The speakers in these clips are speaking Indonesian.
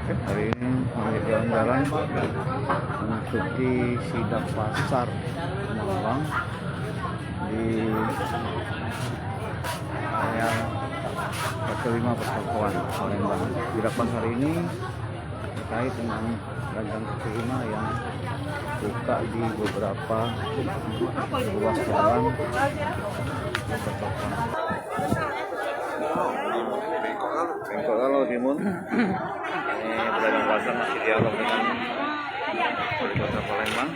Hari ini kami jalan-jalan mengikuti sidak pasar Malang di area kelima pertokoan Palembang. Sidak pasar ini terkait dengan pedagang kaki lima yang buka di beberapa ruas jalan pertokoan. Bengkok kalau Timun. Ini pedagang pasar masih dialog dengan wali kota Palembang.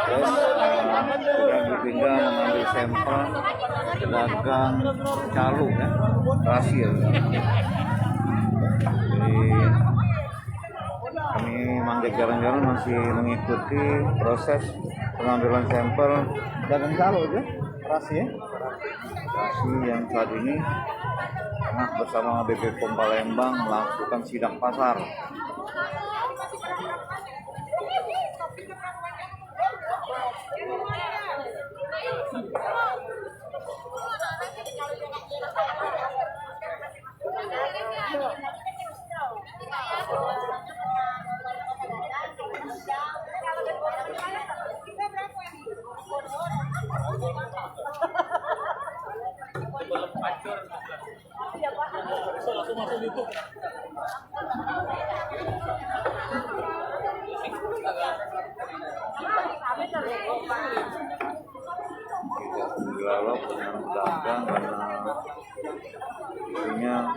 Terus dipindah mengambil sampel pedagang calo ya, rahasia. Jadi kami manggil jalan-jalan masih mengikuti proses pengambilan sampel dagang calo ya, rahasia yang saat ini tengah bersama BP POM Palembang melakukan sidak pasar. Dialog dengan pedagang karena intinya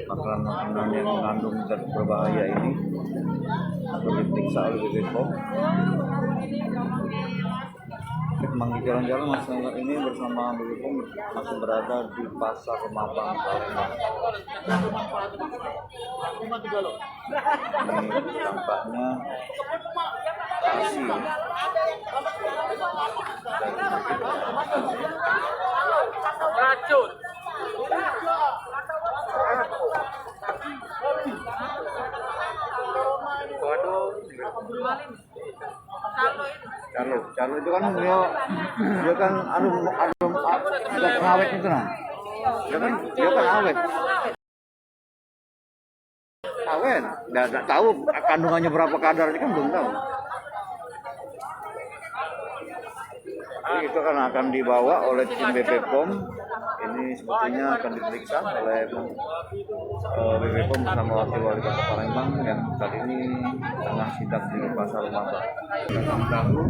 makanan-makanan yang mengandung zat berbahaya ini atau diperiksa oleh BP POM. Manggil jalan-jalan masyarakat ini bersama BP POM masih berada di pasar Remabang Palembang. Ini tampaknya asli racun. Waduh, Calo itu kan dia kan ada pengawet itu nah. Dia kan awet. Awet, nggak tahu kandungannya berapa kadar ini kan belum tahu. Jadi itu akan dibawa oleh tim BP POM. Ini sepertinya akan diperiksa oleh BP POM bersama wakil wali kota Palembang yang saat ini tengah sidak di pasar Remabang. Dagang tahu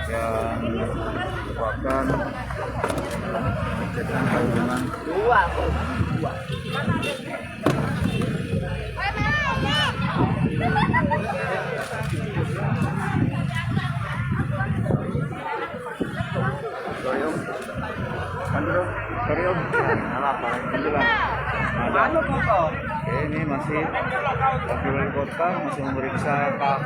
yang merupakan jajanan tahu dengan dua. Sorry om, apa? Oke, ini masih wakil wali kota masih memeriksa tahu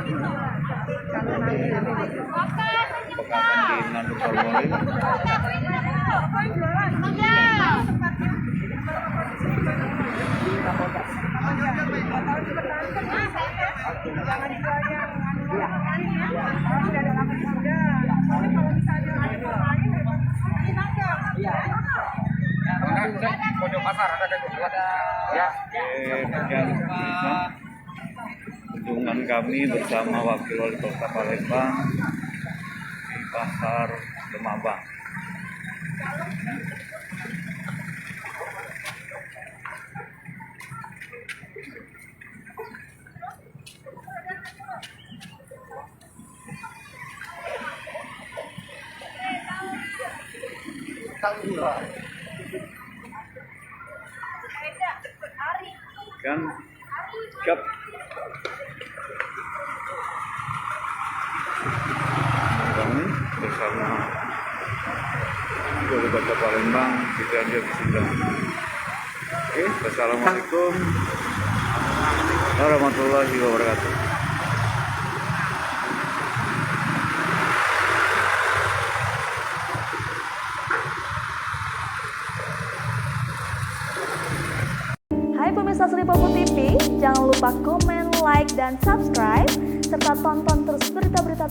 pekakan di Nandung Formalin. Kunjungan kami bersama wakil wali kota Palembang di pasar Remabang. Kan siap kami bersama wali kota Palembang kita ada di sini. Oke, assalamualaikum warahmatullahi wabarakatuh. Hai pemirsa Sri Popo TV, jangan lupa komen, like dan subscribe, serta tonton terus berita-berita